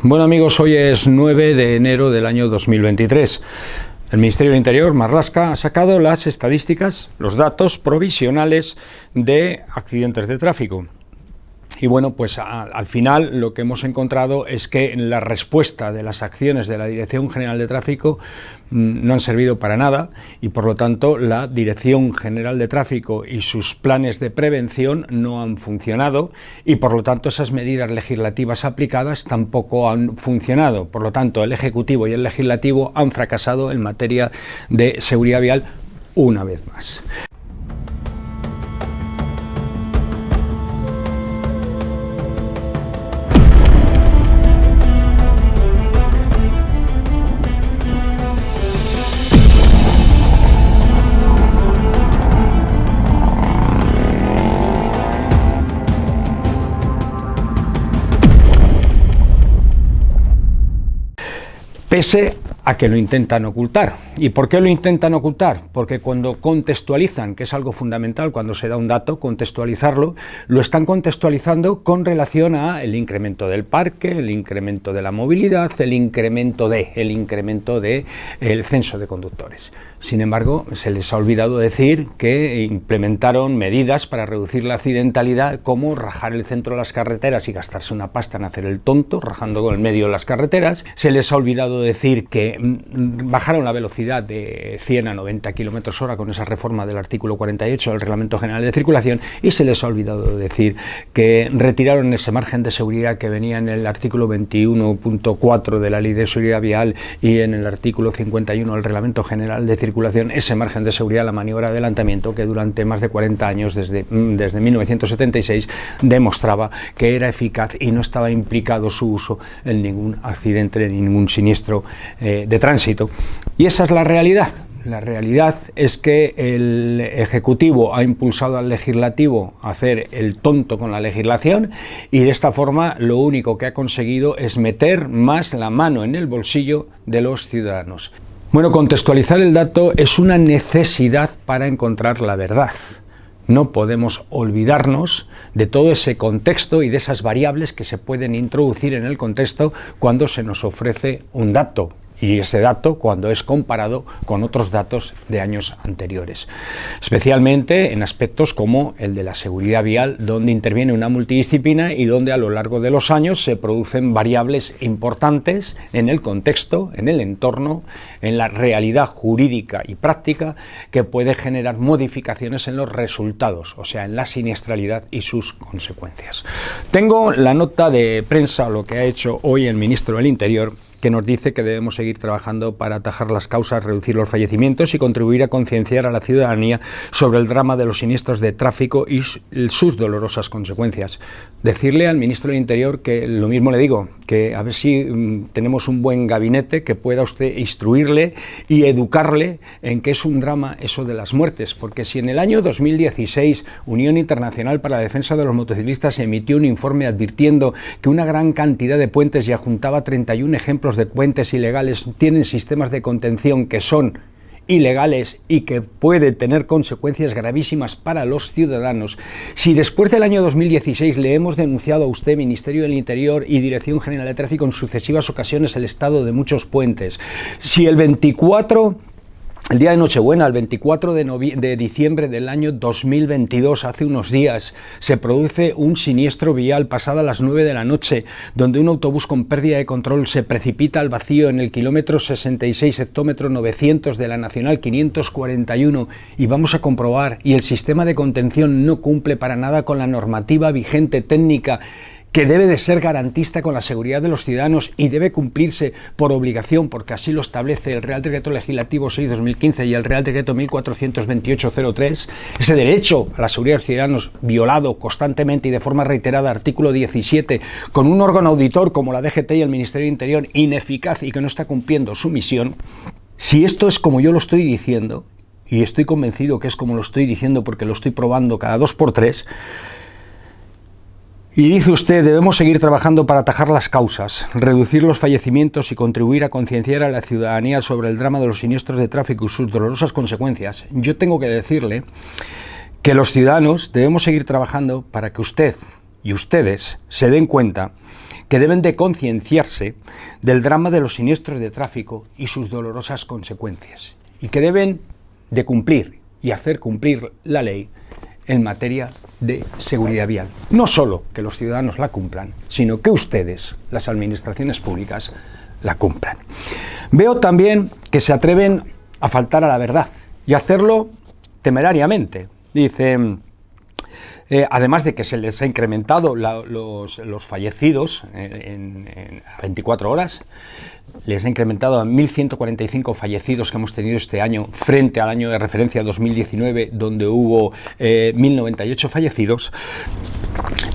Bueno amigos, hoy es 9 de enero del año 2023. El Ministerio del Interior, Marlaska, ha sacado las estadísticas, los datos provisionales de accidentes de tráfico. Y bueno, pues al final lo que hemos encontrado es que la respuesta de las acciones de la Dirección General de Tráfico no han servido para nada y por lo tanto la Dirección General de Tráfico y sus planes de prevención no han funcionado y por lo tanto esas medidas legislativas aplicadas tampoco han funcionado. Por lo tanto el Ejecutivo y el Legislativo han fracasado en materia de seguridad vial una vez más. Pese a que lo intentan ocultar. ¿Y por qué lo intentan ocultar? Porque cuando contextualizan, que es algo fundamental cuando se da un dato, contextualizarlo, lo están contextualizando con relación al incremento del parque, el incremento de la movilidad, el incremento del censo de conductores. Sin embargo, se les ha olvidado decir que implementaron medidas para reducir la accidentalidad, como rajar el centro de las carreteras y gastarse una pasta en hacer el tonto, rajando con el medio de las carreteras. Se les ha olvidado decir que bajaron la velocidad de 100 a 90 km/h con esa reforma del artículo 48 del Reglamento General de Circulación, y se les ha olvidado decir que retiraron ese margen de seguridad que venía en el artículo 21.4 de la Ley de Seguridad Vial y en el artículo 51 del Reglamento General de Circulación, ese margen de seguridad, la maniobra de adelantamiento, que durante más de 40 años, desde 1976, demostraba que era eficaz y no estaba implicado su uso en ningún accidente, en ningún siniestro de tránsito. Y esa es la realidad. La realidad es que el Ejecutivo ha impulsado al Legislativo a hacer el tonto con la legislación y de esta forma lo único que ha conseguido es meter más la mano en el bolsillo de los ciudadanos. Bueno, contextualizar el dato es una necesidad para encontrar la verdad. No podemos olvidarnos de todo ese contexto y de esas variables que se pueden introducir en el contexto cuando se nos ofrece un dato. Y ese dato cuando es comparado con otros datos de años anteriores, especialmente en aspectos como el de la seguridad vial, donde interviene una multidisciplina y donde a lo largo de los años se producen variables importantes en el contexto, en el entorno, en la realidad jurídica y práctica, que puede generar modificaciones en los resultados, o sea, en la siniestralidad y sus consecuencias. Tengo la nota de prensa, lo que ha hecho hoy el ministro del Interior, que nos dice que debemos seguir trabajando para atajar las causas, reducir los fallecimientos y contribuir a concienciar a la ciudadanía sobre el drama de los siniestros de tráfico y sus dolorosas consecuencias. Decirle al ministro del Interior que lo mismo le digo, que a ver si tenemos un buen gabinete que pueda usted instruirle y educarle en que es un drama eso de las muertes, porque si en el año 2016 Unión Internacional para la Defensa de los Motociclistas emitió un informe advirtiendo que una gran cantidad de puentes, y adjuntaba 31 ejemplos de puentes ilegales, tienen sistemas de contención que son ilegales y que puede tener consecuencias gravísimas para los ciudadanos. Si después del año 2016 le hemos denunciado a usted, Ministerio del Interior y Dirección General de Tráfico, en sucesivas ocasiones el estado de muchos puentes, si el día de Nochebuena, el 24 de diciembre del año 2022, hace unos días, se produce un siniestro vial pasada las 9 de la noche, donde un autobús con pérdida de control se precipita al vacío en el kilómetro 66, hectómetro 900 de la Nacional 541, y vamos a comprobar, y el sistema de contención no cumple para nada con la normativa vigente técnica, que debe de ser garantista con la seguridad de los ciudadanos y debe cumplirse por obligación, porque así lo establece el Real Decreto Legislativo 6/2015 y el Real Decreto 1428/03, ese derecho a la seguridad de los ciudadanos violado constantemente y de forma reiterada, artículo 17, con un órgano auditor como la DGT y el Ministerio del Interior ineficaz y que no está cumpliendo su misión. Si esto es como yo lo estoy diciendo, y estoy convencido que es como lo estoy diciendo porque lo estoy probando cada 2x3, y dice usted, debemos seguir trabajando para atajar las causas, reducir los fallecimientos y contribuir a concienciar a la ciudadanía sobre el drama de los siniestros de tráfico y sus dolorosas consecuencias. Yo tengo que decirle que los ciudadanos debemos seguir trabajando para que usted y ustedes se den cuenta que deben de concienciarse del drama de los siniestros de tráfico y sus dolorosas consecuencias, y que deben de cumplir y hacer cumplir la ley en materia de seguridad vial. No solo que los ciudadanos la cumplan, sino que ustedes, las administraciones públicas, la cumplan. Veo también que se atreven a faltar a la verdad y a hacerlo temerariamente. Dice, además de que se les ha incrementado los fallecidos en 24 horas, les ha incrementado a 1.145 fallecidos que hemos tenido este año frente al año de referencia 2019, donde hubo 1.098 fallecidos.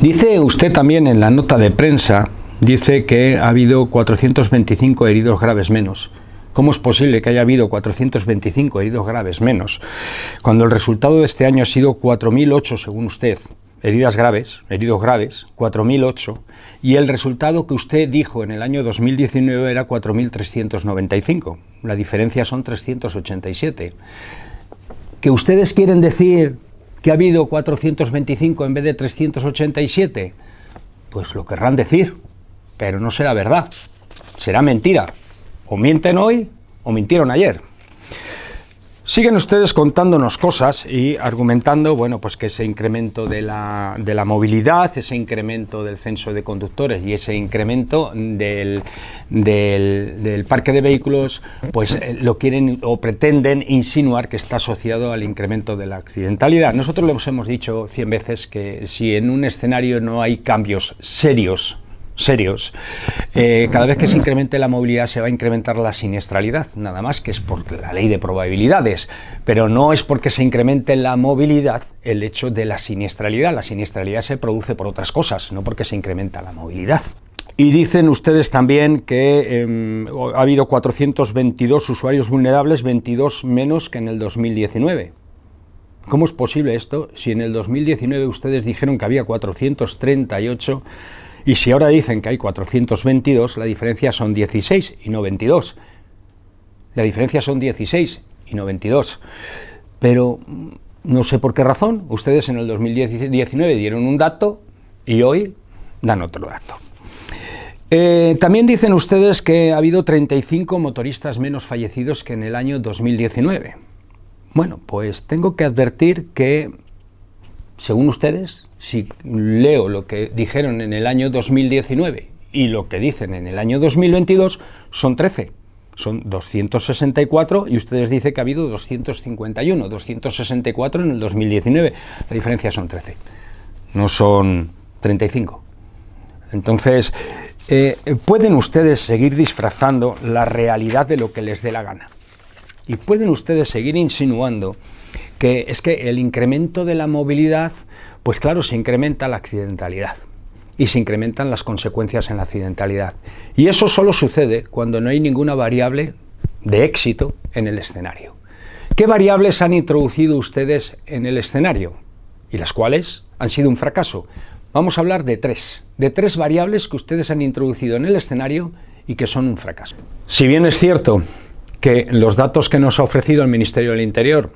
Dice usted también en la nota de prensa, dice que ha habido 425 heridos graves menos. ¿Cómo es posible que haya habido 425 heridos graves menos, cuando el resultado de este año ha sido 4.008, según usted, heridos graves, 4.008, y el resultado que usted dijo en el año 2019 era 4.395? La diferencia son 387. ¿Que ustedes quieren decir que ha habido 425 en vez de 387? Pues lo querrán decir, pero no será verdad, será mentira. O mienten hoy o mintieron ayer. Siguen ustedes contándonos cosas y argumentando, bueno, pues que ese incremento de la movilidad, ese incremento del censo de conductores y ese incremento del parque de vehículos, pues lo quieren o pretenden insinuar que está asociado al incremento de la accidentalidad. Nosotros les hemos dicho 100 veces que si en un escenario no hay cambios serios, cada vez que se incremente la movilidad se va a incrementar la siniestralidad, nada más, que es por la ley de probabilidades, pero no es porque se incremente la movilidad el hecho de la siniestralidad. La siniestralidad se produce por otras cosas, no porque se incrementa la movilidad. Y dicen ustedes también que ha habido 422 usuarios vulnerables, 22 menos que en el 2019. ¿Cómo es posible esto si en el 2019 ustedes dijeron que había 438 y si ahora dicen que hay 422, la diferencia son 16 y no 22? La diferencia son 16 y no 22. Pero no sé por qué razón ustedes en el 2019 dieron un dato y hoy dan otro dato. También dicen ustedes que ha habido 35 motoristas menos fallecidos que en el año 2019. Bueno, pues tengo que advertir que, según ustedes, si leo lo que dijeron en el año 2019 y lo que dicen en el año 2022, son 13. Son 264 y ustedes dicen que ha habido 251, 264 en el 2019. La diferencia son 13, no son 35. Entonces, pueden ustedes seguir disfrazando la realidad de lo que les dé la gana. Y pueden ustedes seguir insinuando que es que el incremento de la movilidad, pues claro, se incrementa la accidentalidad y se incrementan las consecuencias en la accidentalidad. Y eso solo sucede cuando no hay ninguna variable de éxito en el escenario. ¿Qué variables han introducido ustedes en el escenario? Y las cuales han sido un fracaso. Vamos a hablar de tres variables que ustedes han introducido en el escenario y que son un fracaso. Si bien es cierto que los datos que nos ha ofrecido el Ministerio del Interior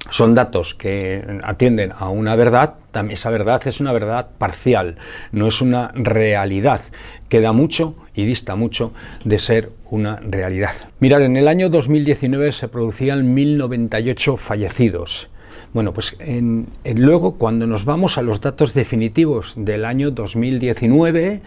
son datos que atienden a una verdad, esa verdad es una verdad parcial, no es una realidad, queda mucho y dista mucho de ser una realidad. Mirad, en el año 2019 se producían 1.098 fallecidos. Bueno, pues luego cuando nos vamos a los datos definitivos del año 2019,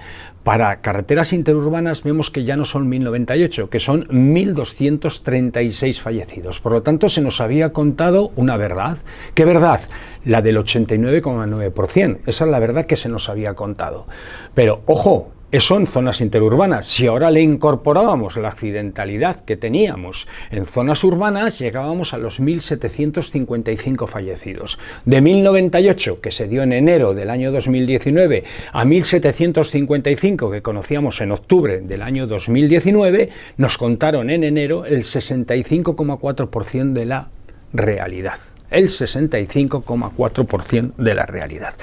para carreteras interurbanas vemos que ya no son 1.098, que son 1.236 fallecidos. Por lo tanto, se nos había contado una verdad. ¿Qué verdad? La del 89,9%. Esa es la verdad que se nos había contado. Pero, ojo, eso en zonas interurbanas. Si ahora le incorporábamos la accidentalidad que teníamos en zonas urbanas, llegábamos a los 1.755 fallecidos. De 1.098, que se dio en enero del año 2019, a 1.755, que conocíamos en octubre del año 2019, nos contaron en enero el 65,4% de la realidad. el 65,4% de la realidad.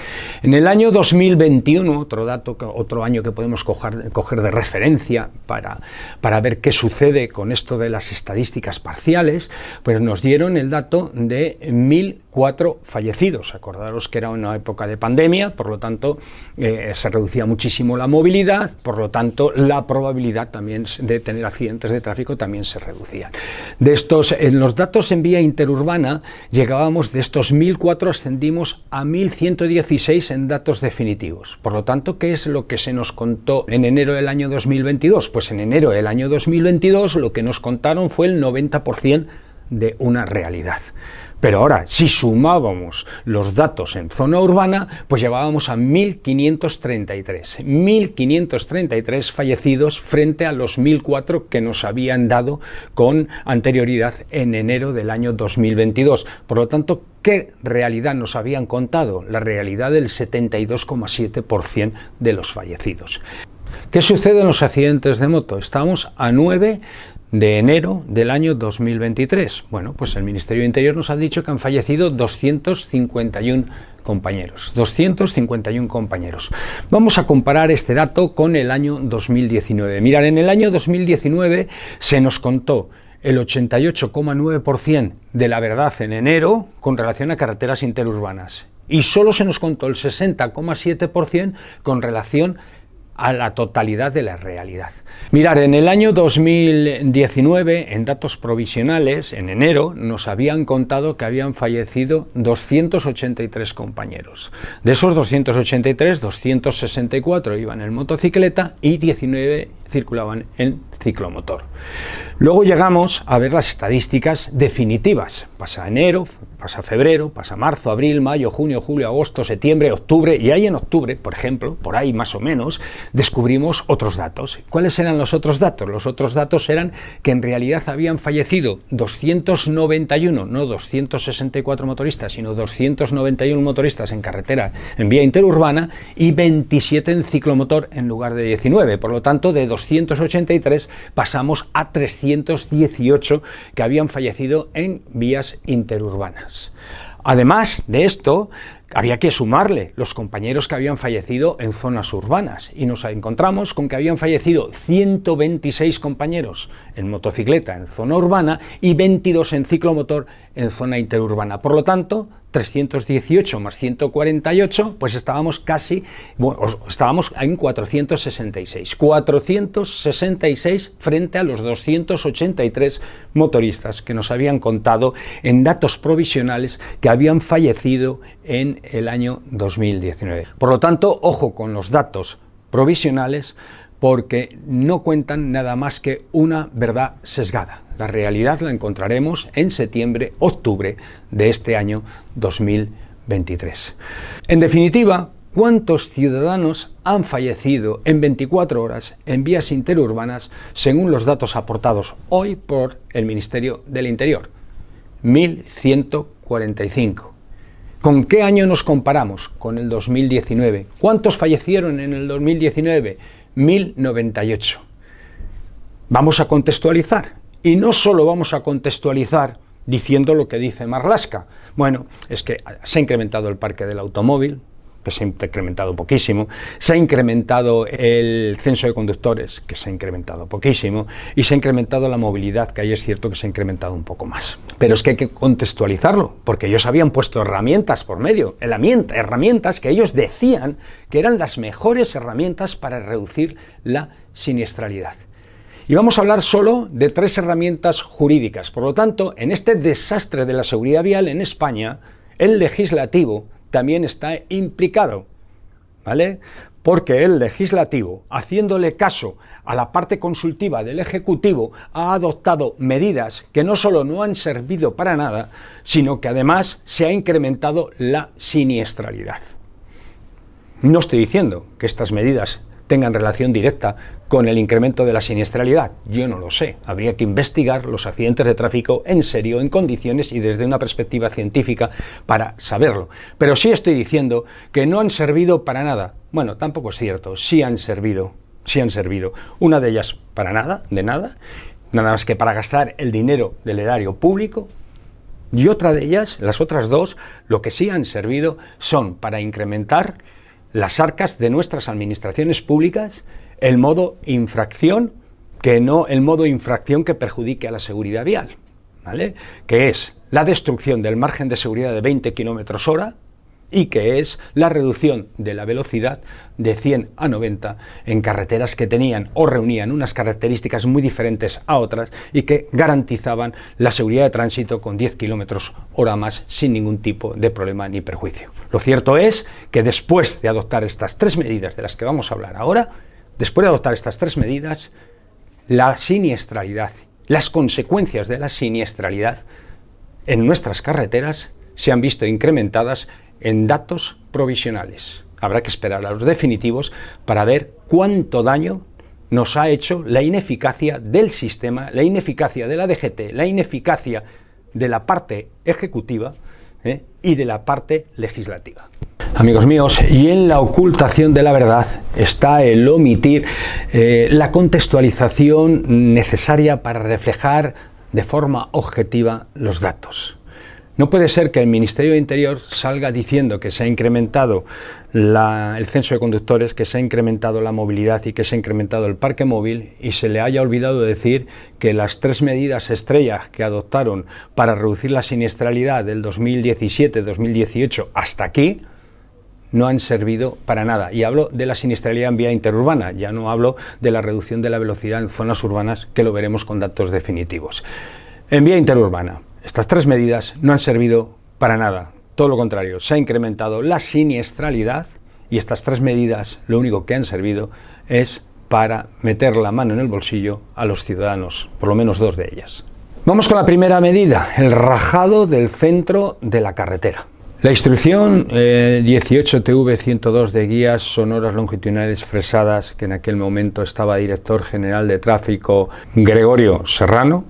En el año 2021, otro año que podemos coger de referencia para ver qué sucede con esto de las estadísticas parciales, pues nos dieron el dato de 1.004 fallecidos. Acordaros que era una época de pandemia, por lo tanto se reducía muchísimo la movilidad, por lo tanto la probabilidad también de tener accidentes de tráfico también se reducía. En los datos en vía interurbana de estos 1.004 ascendimos a 1.116 en datos definitivos. Por lo tanto, ¿qué es lo que se nos contó en enero del año 2022? Pues en enero del año 2022 lo que nos contaron fue el 90% de una realidad. Pero ahora, si sumábamos los datos en zona urbana, pues llegábamos a 1.533 fallecidos frente a los 1.004 que nos habían dado con anterioridad en enero del año 2022. Por lo tanto, ¿qué realidad nos habían contado? La realidad del 72,7% de los fallecidos. ¿Qué sucede en los accidentes de moto? Estamos a 9 de enero del año 2023. Bueno, pues el Ministerio de Interior nos ha dicho que han fallecido 251 compañeros. 251 compañeros. Vamos a comparar este dato con el año 2019. Mirad, en el año 2019 se nos contó el 88,9% de la verdad en enero con relación a carreteras interurbanas y solo se nos contó el 60,7% con relación a la totalidad de la realidad. Mirad, en el año 2019, en datos provisionales, en enero, nos habían contado que habían fallecido 283 compañeros. De esos 283, 264 iban en motocicleta y 19 circulaban en ciclomotor. Luego llegamos a ver las estadísticas definitivas. Pasa enero, pasa febrero, pasa marzo, abril, mayo, junio, julio, agosto, septiembre, octubre, y ahí en octubre, por ejemplo, por ahí más o menos, descubrimos otros datos. ¿Cuáles eran los otros datos? Los otros datos eran que en realidad habían fallecido 291, no 264 motoristas, sino 291 motoristas en carretera, en vía interurbana, y 27 en ciclomotor en lugar de 19. Por lo tanto, de 283 pasamos a 318 que habían fallecido en vías interurbanas. Además de esto, había que sumarle los compañeros que habían fallecido en zonas urbanas y nos encontramos con que habían fallecido 126 compañeros en motocicleta en zona urbana y 22 en ciclomotor en zona interurbana. Por lo tanto, 318 más 148, pues estábamos en 466. 466 frente a los 283 motoristas que nos habían contado en datos provisionales que habían fallecido en el año 2019. Por lo tanto, ojo con los datos provisionales porque no cuentan nada más que una verdad sesgada. La realidad la encontraremos en septiembre, octubre de este año 2023. En definitiva, ¿cuántos ciudadanos han fallecido en 24 horas en vías interurbanas según los datos aportados hoy por el Ministerio del Interior? 1.145. ¿Con qué año nos comparamos? Con el 2019. ¿Cuántos fallecieron en el 2019? 1.098. Vamos a contextualizar. Y no solo vamos a contextualizar diciendo lo que dice Marlaska. Bueno, es que se ha incrementado el parque del automóvil, que se ha incrementado poquísimo, se ha incrementado el censo de conductores, que se ha incrementado poquísimo, y se ha incrementado la movilidad, que ahí es cierto que se ha incrementado un poco más. Pero es que hay que contextualizarlo, porque ellos habían puesto herramientas por medio, herramientas que ellos decían que eran las mejores herramientas para reducir la siniestralidad. Y vamos a hablar solo de 3 herramientas jurídicas. Por lo tanto, en este desastre de la seguridad vial en España, el legislativo también está implicado, ¿vale? Porque el legislativo, haciéndole caso a la parte consultiva del Ejecutivo, ha adoptado medidas que no solo no han servido para nada, sino que además se ha incrementado la siniestralidad. No estoy diciendo que estas medidas tengan relación directa con el incremento de la siniestralidad. Yo no lo sé. Habría que investigar los accidentes de tráfico en serio, en condiciones y desde una perspectiva científica para saberlo. Pero sí estoy diciendo que no han servido para nada. Bueno, tampoco es cierto. Sí han servido. Una de ellas para nada, de nada, nada más que para gastar el dinero del erario público. Y otra de ellas, las otras dos, lo que sí han servido son para incrementar las arcas de nuestras administraciones públicas, el modo infracción, que no el modo infracción que perjudique a la seguridad vial, ¿vale? Que es la destrucción del margen de seguridad de 20 km/h y que es la reducción de la velocidad de 100 a 90 en carreteras que tenían o reunían unas características muy diferentes a otras y que garantizaban la seguridad de tránsito con 10 km/h más sin ningún tipo de problema ni perjuicio. Lo cierto es que después de adoptar estas tres medidas de las que vamos a hablar ahora, después de adoptar estas tres medidas, la siniestralidad, las consecuencias de la siniestralidad en nuestras carreteras se han visto incrementadas en datos provisionales. Habrá que esperar a los definitivos para ver cuánto daño nos ha hecho la ineficacia del sistema, la ineficacia de la DGT, la ineficacia de la parte ejecutiva y de la parte legislativa. Amigos míos, y en la ocultación de la verdad está el omitir la contextualización necesaria para reflejar de forma objetiva los datos. No puede ser que el Ministerio de Interior salga diciendo que se ha incrementado el censo de conductores, que se ha incrementado la movilidad y que se ha incrementado el parque móvil y se le haya olvidado decir que las tres medidas estrellas que adoptaron para reducir la siniestralidad del 2017-2018 hasta aquí no han servido para nada. Y hablo de la siniestralidad en vía interurbana, ya no hablo de la reducción de la velocidad en zonas urbanas, que lo veremos con datos definitivos. En vía interurbana, estas tres medidas no han servido para nada, todo lo contrario, se ha incrementado la siniestralidad y estas tres medidas lo único que han servido es para meter la mano en el bolsillo a los ciudadanos, por lo menos dos de ellas. Vamos con la primera medida, el rajado del centro de la carretera. La instrucción 18TV102 de guías sonoras longitudinales fresadas, que en aquel momento estaba director general de tráfico Gregorio Serrano,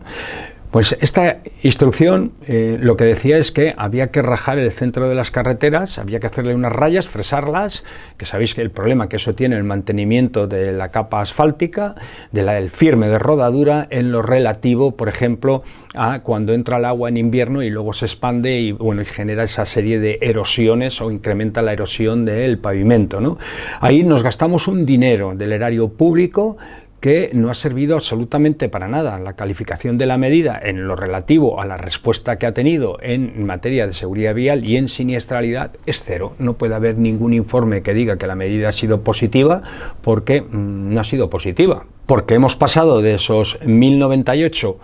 pues esta instrucción lo que decía es que había que rajar el centro de las carreteras, había que hacerle unas rayas, fresarlas, que sabéis que el problema que eso tiene el mantenimiento de la capa asfáltica, del firme de rodadura, en lo relativo, por ejemplo, a cuando entra el agua en invierno y luego se expande y, bueno, y genera esa serie de erosiones o incrementa la erosión del pavimento, ¿no? Ahí nos gastamos un dinero del erario público que no ha servido absolutamente para nada. La calificación de la medida en lo relativo a la respuesta que ha tenido en materia de seguridad vial y en siniestralidad es cero. No puede haber ningún informe que diga que la medida ha sido positiva porque no ha sido positiva. Porque hemos pasado de esos 1098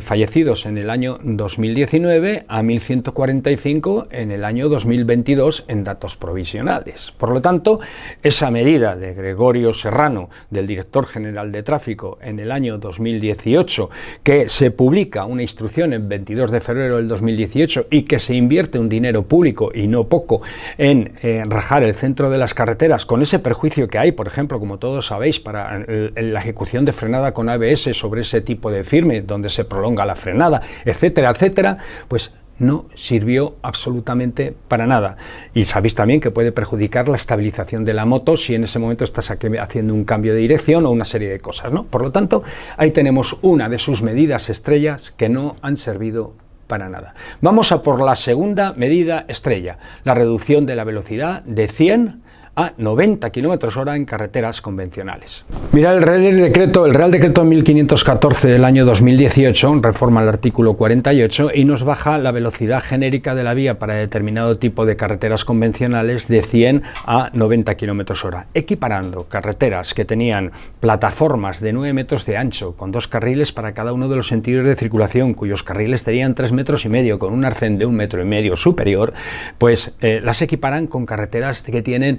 fallecidos en el año 2019 a 1145 en el año 2022 en datos provisionales. Por lo tanto, esa medida de Gregorio Serrano, del director general de tráfico en el año 2018, que se publica una instrucción en 22 de febrero del 2018 y que se invierte un dinero público y no poco en rajar el centro de las carreteras con ese perjuicio que hay, por ejemplo, como todos sabéis, para la ejecución de frenada con ABS sobre ese tipo de firme donde se prolonga la frenada, etcétera, etcétera, pues no sirvió absolutamente para nada. Y sabéis también que puede perjudicar la estabilización de la moto si en ese momento estás haciendo un cambio de dirección o una serie de cosas, ¿no? Por lo tanto, ahí tenemos una de sus medidas estrellas que no han servido para nada. Vamos a por la segunda medida estrella, la reducción de la velocidad de 100 a 90 km/h en carreteras convencionales. Mirad el Real Decreto 1514 del año 2018 reforma el artículo 48 y nos baja la velocidad genérica de la vía para determinado tipo de carreteras convencionales de 100 a 90 km/h, equiparando carreteras que tenían plataformas de 9 metros de ancho con 2 carriles para cada uno de los sentidos de circulación, cuyos carriles tenían 3,5 metros con un arcén de 1,5 metros superior, pues las equiparan con carreteras que tienen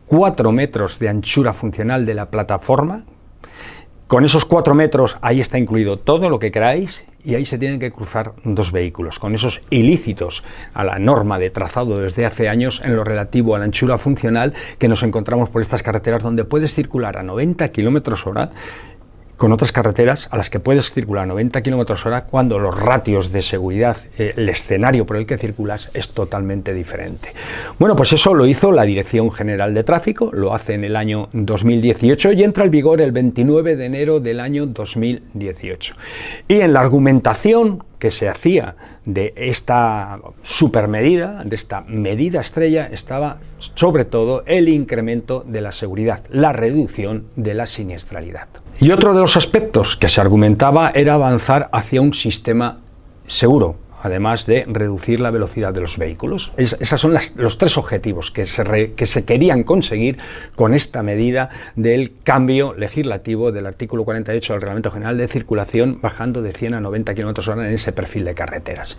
4 metros de anchura funcional de la plataforma. Con esos 4 metros ahí está incluido todo lo que queráis y ahí se tienen que cruzar 2 vehículos, con esos ilícitos a la norma de trazado desde hace años en lo relativo a la anchura funcional que nos encontramos por estas carreteras donde puedes circular a 90 km/h con otras carreteras a las que puedes circular a 90 km/h cuando los ratios de seguridad, el escenario por el que circulas es totalmente diferente. Bueno, pues eso lo hizo la Dirección General de Tráfico, lo hace en el año 2018 y entra en vigor el 29 de enero del año 2018. Y en la argumentación que se hacía de esta supermedida, de esta medida estrella, estaba sobre todo el incremento de la seguridad, la reducción de la siniestralidad. Y otro de los aspectos que se argumentaba era avanzar hacia un sistema seguro, además de reducir la velocidad de los vehículos. Esos son los tres objetivos que se querían conseguir con esta medida del cambio legislativo del artículo 48 del Reglamento General de Circulación, bajando de 100 a 90 km/h en ese perfil de carreteras.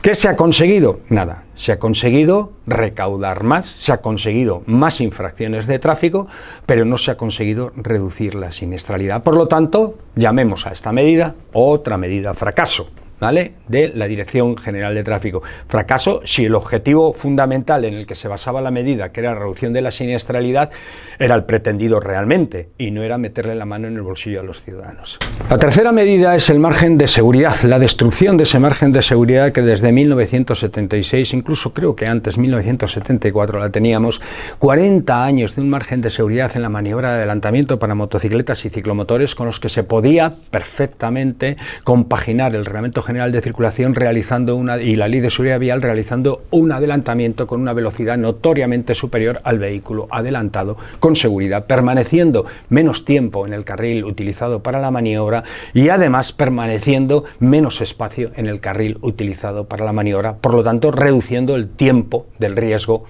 ¿Qué se ha conseguido? Nada. Se ha conseguido recaudar más, se ha conseguido más infracciones de tráfico, pero no se ha conseguido reducir la siniestralidad. Por lo tanto, llamemos a esta medida otra medida fracaso, ¿vale?, de la Dirección General de Tráfico. Fracaso si el objetivo fundamental en el que se basaba la medida, que era la reducción de la siniestralidad, era el pretendido realmente y no era meterle la mano en el bolsillo a los ciudadanos. La tercera medida es el margen de seguridad, la destrucción de ese margen de seguridad que desde 1976, incluso creo que antes, 1974 la teníamos, 40 años de un margen de seguridad en la maniobra de adelantamiento para motocicletas y ciclomotores con los que se podía perfectamente compaginar el Reglamento General de Circulación y la Ley de Seguridad Vial realizando un adelantamiento con una velocidad notoriamente superior al vehículo adelantado, con seguridad, permaneciendo menos tiempo en el carril utilizado para la maniobra y además permaneciendo menos espacio en el carril utilizado para la maniobra, por lo tanto reduciendo el tiempo del riesgo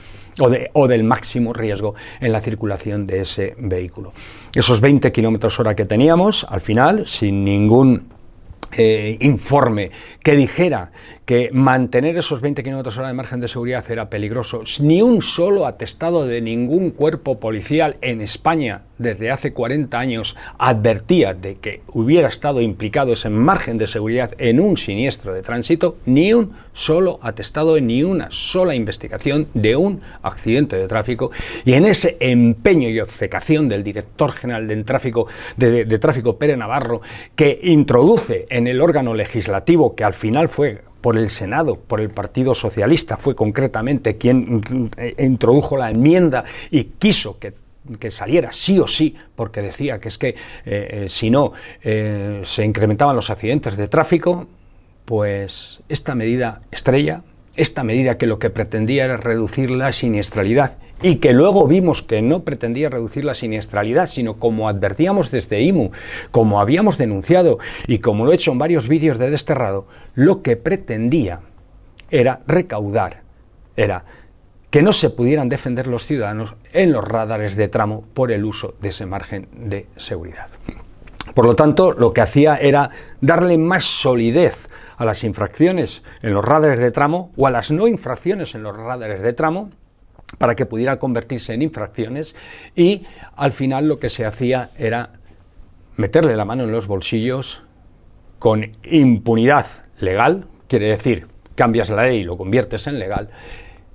o del máximo riesgo en la circulación de ese vehículo. Esos 20 km/h que teníamos, al final, sin ningún informe que dijera que mantener esos 20 km/h de margen de seguridad era peligroso, ni un solo atestado de ningún cuerpo policial en España desde hace 40 años advertía de que hubiera estado implicado ese margen de seguridad en un siniestro de tránsito, ni un solo atestado, ni una sola investigación de un accidente de tráfico. Y en ese empeño y obcecación del director general de tráfico, Pere Navarro, que introduce en el órgano legislativo, que al final fue por el Senado, por el Partido Socialista, fue concretamente quien introdujo la enmienda y quiso que saliera sí o sí, porque decía que es que si no se incrementaban los accidentes de tráfico, pues esta medida estrella, esta medida que lo que pretendía era reducir la siniestralidad y que luego vimos que no pretendía reducir la siniestralidad, sino, como advertíamos desde IMU, como habíamos denunciado y como lo he hecho en varios vídeos de Desterrado, lo que pretendía era recaudar, era que no se pudieran defender los ciudadanos en los radares de tramo por el uso de ese margen de seguridad. Por lo tanto, lo que hacía era darle más solidez a las infracciones en los radares de tramo o a las no infracciones en los radares de tramo para que pudiera convertirse en infracciones, y al final lo que se hacía era meterle la mano en los bolsillos con impunidad legal, quiere decir, cambias la ley y lo conviertes en legal,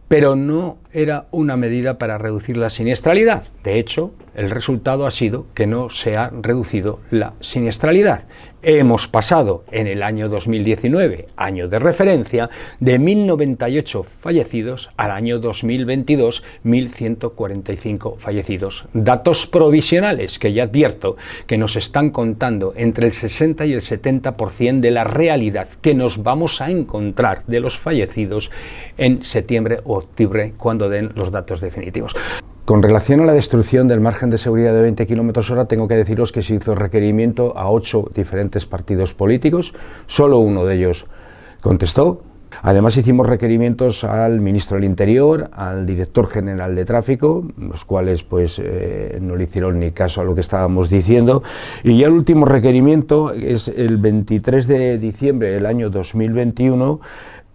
pero no era una medida para reducir la siniestralidad. De hecho, el resultado ha sido que no se ha reducido la siniestralidad. Hemos pasado en el año 2019, año de referencia, de 1.098 fallecidos al año 2022, 1.145 fallecidos. Datos provisionales que ya advierto que nos están contando entre el 60 y el 70% de la realidad que nos vamos a encontrar de los fallecidos en septiembre o octubre, cuando den los datos definitivos. Con relación a la destrucción del margen de seguridad de 20 km/h, tengo que deciros que se hizo requerimiento a 8 diferentes partidos políticos, solo uno de ellos contestó. Además, hicimos requerimientos al ministro del Interior, al director general de Tráfico, los cuales pues no le hicieron ni caso a lo que estábamos diciendo. Y ya el último requerimiento es el 23 de diciembre del año 2021,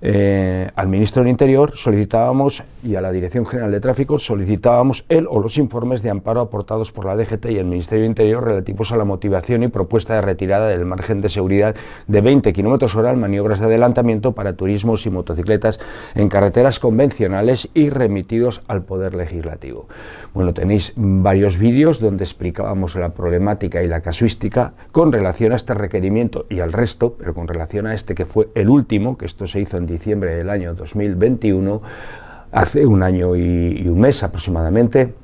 al ministro del Interior solicitábamos, y a la Dirección General de Tráfico solicitábamos el o los informes de amparo aportados por la DGT y el Ministerio del Interior relativos a la motivación y propuesta de retirada del margen de seguridad de 20 km/h en maniobras de adelantamiento para turismos y motocicletas en carreteras convencionales y remitidos al Poder Legislativo. Bueno, tenéis varios vídeos donde explicábamos la problemática y la casuística con relación a este requerimiento y al resto, pero con relación a este que fue el último, que esto se hizo en diciembre del año 2021, hace un año y un mes aproximadamente.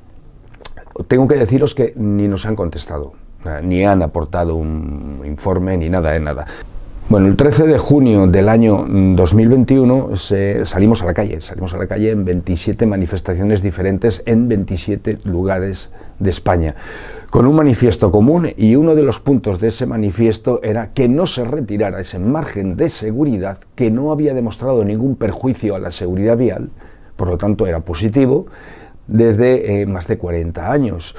Tengo que deciros que ni nos han contestado, ni han aportado un informe, ni nada de nada. Bueno, el 13 de junio del año 2021 salimos a la calle en 27 manifestaciones diferentes en 27 lugares de España, con un manifiesto común, y uno de los puntos de ese manifiesto era que no se retirara ese margen de seguridad que no había demostrado ningún perjuicio a la seguridad vial, por lo tanto era positivo, desde más de 40 años.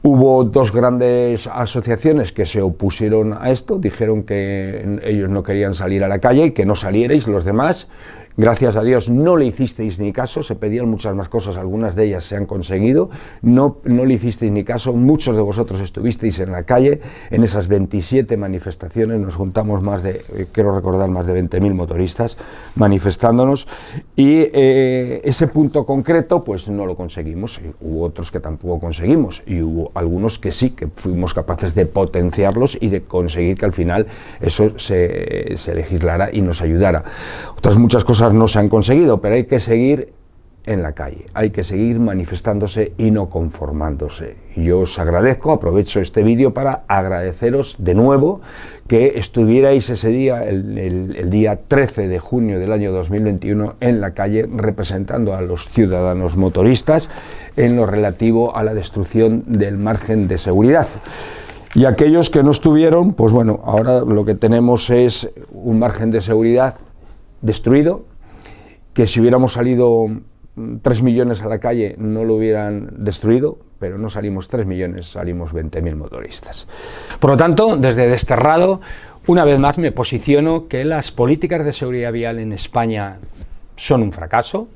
Hubo dos grandes asociaciones que se opusieron a esto, dijeron que ellos no querían salir a la calle y que no salierais los demás. Gracias a Dios no le hicisteis ni caso, se pedían muchas más cosas, algunas de ellas se han conseguido, no le hicisteis ni caso, muchos de vosotros estuvisteis en la calle, en esas 27 manifestaciones, nos juntamos quiero recordar, más de 20.000 motoristas manifestándonos, y ese punto concreto pues no lo conseguimos, hubo otros que tampoco conseguimos, y hubo algunos que sí, que fuimos capaces de potenciarlos y de conseguir que al final eso se legislara y nos ayudara. Otras muchas cosas no se han conseguido, pero hay que seguir en la calle, hay que seguir manifestándose y no conformándose. Yo os agradezco, aprovecho este vídeo para agradeceros de nuevo que estuvierais ese día, el día 13 de junio del año 2021, en la calle representando a los ciudadanos motoristas en lo relativo a la destrucción del margen de seguridad. Y aquellos que no estuvieron, pues bueno, ahora lo que tenemos es un margen de seguridad destruido, que si hubiéramos salido 3 millones a la calle no lo hubieran destruido, pero no salimos 3 millones, salimos 20.000 motoristas. Por lo tanto, desde Desterrado, una vez más me posiciono que las políticas de seguridad vial en España son un fracaso,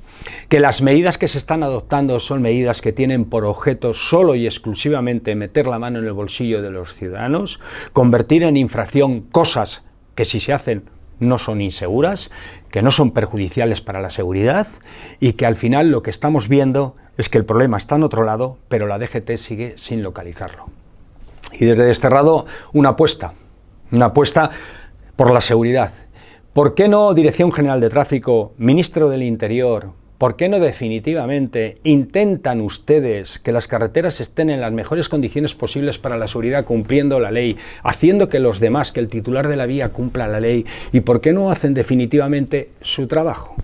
que las medidas que se están adoptando son medidas que tienen por objeto solo y exclusivamente meter la mano en el bolsillo de los ciudadanos, convertir en infracción cosas que si se hacen no son inseguras, que no son perjudiciales para la seguridad, y que al final lo que estamos viendo es que el problema está en otro lado, pero la DGT sigue sin localizarlo. Y desde Desterrado una apuesta por la seguridad. ¿Por qué no Dirección General de Tráfico, Ministro del Interior? ¿Por qué no definitivamente intentan ustedes que las carreteras estén en las mejores condiciones posibles para la seguridad, cumpliendo la ley, haciendo que los demás, que el titular de la vía cumpla la ley? ¿Y por qué no hacen definitivamente su trabajo?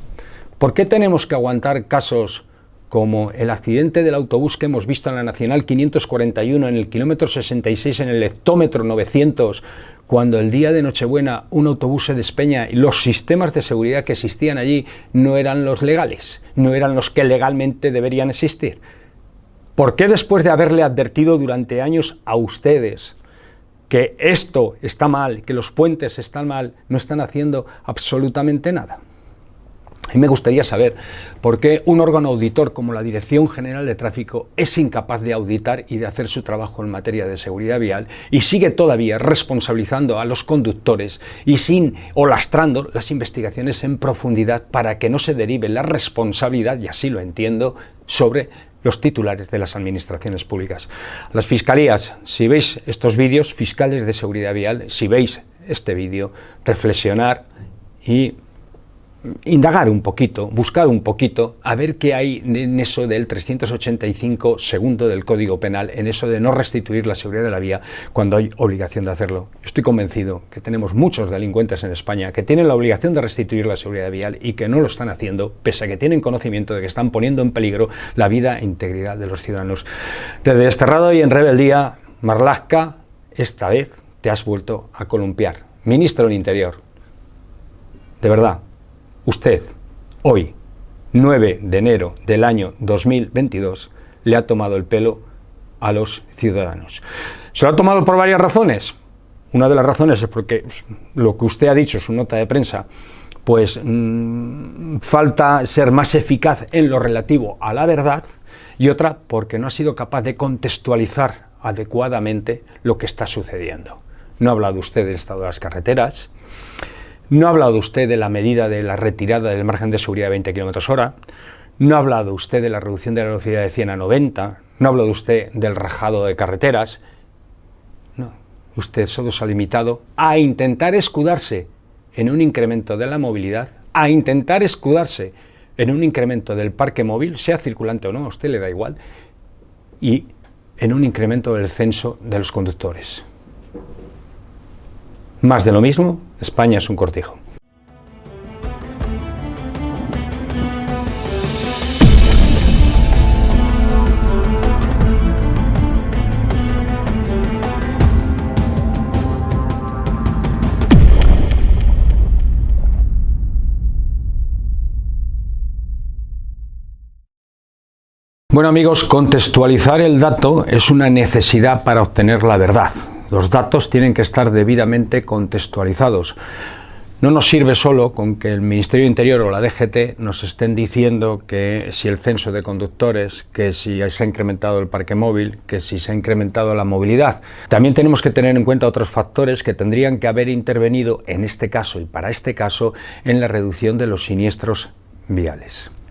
¿Por qué tenemos que aguantar casos como el accidente del autobús que hemos visto en la Nacional 541, en el kilómetro 66, en el hectómetro 900, cuando el día de Nochebuena un autobús se despeña y los sistemas de seguridad que existían allí no eran los legales, no eran los que legalmente deberían existir? ¿Por qué después de haberle advertido durante años a ustedes que esto está mal, que los puentes están mal, no están haciendo absolutamente nada? Y me gustaría saber por qué un órgano auditor como la Dirección General de Tráfico es incapaz de auditar y de hacer su trabajo en materia de seguridad vial y sigue todavía responsabilizando a los conductores o lastrando las investigaciones en profundidad para que no se derive la responsabilidad, y así lo entiendo, sobre los titulares de las administraciones públicas. Las fiscalías, si veis estos vídeos, fiscales de seguridad vial, si veis este vídeo, reflexionar y indagar un poquito, buscar un poquito, a ver qué hay en eso del 385 segundo del Código Penal, en eso de no restituir la seguridad de la vía cuando hay obligación de hacerlo. Estoy convencido que tenemos muchos delincuentes en España que tienen la obligación de restituir la seguridad vial y que no lo están haciendo, pese a que tienen conocimiento de que están poniendo en peligro la vida e integridad de los ciudadanos. Desde Desterrado y en rebeldía, Marlaska, esta vez te has vuelto a columpiar. Ministro del Interior, de verdad, usted, hoy, 9 de enero del año 2022, le ha tomado el pelo a los ciudadanos. ¿Se lo ha tomado por varias razones? Una de las razones es porque lo que usted ha dicho en su nota de prensa, pues falta ser más eficaz en lo relativo a la verdad, y otra porque no ha sido capaz de contextualizar adecuadamente lo que está sucediendo. No ha hablado usted del estado de las carreteras, no ha hablado usted de la medida de la retirada del margen de seguridad de 20 km/h, no ha hablado usted de la reducción de la velocidad de 100 a 90, no ha hablado usted del rajado de carreteras. No, usted solo se ha limitado a intentar escudarse en un incremento de la movilidad, a intentar escudarse en un incremento del parque móvil, sea circulante o no, a usted le da igual, y en un incremento del censo de los conductores. Más de lo mismo, España es un cortijo. Bueno amigos, contextualizar el dato es una necesidad para obtener la verdad. Los datos tienen que estar debidamente contextualizados. No nos sirve solo con que el Ministerio de Interior o la DGT nos estén diciendo que si el censo de conductores, que si se ha incrementado el parque móvil, que si se ha incrementado la movilidad. También tenemos que tener en cuenta otros factores que tendrían que haber intervenido en este caso y para este caso en la reducción de los siniestros viales.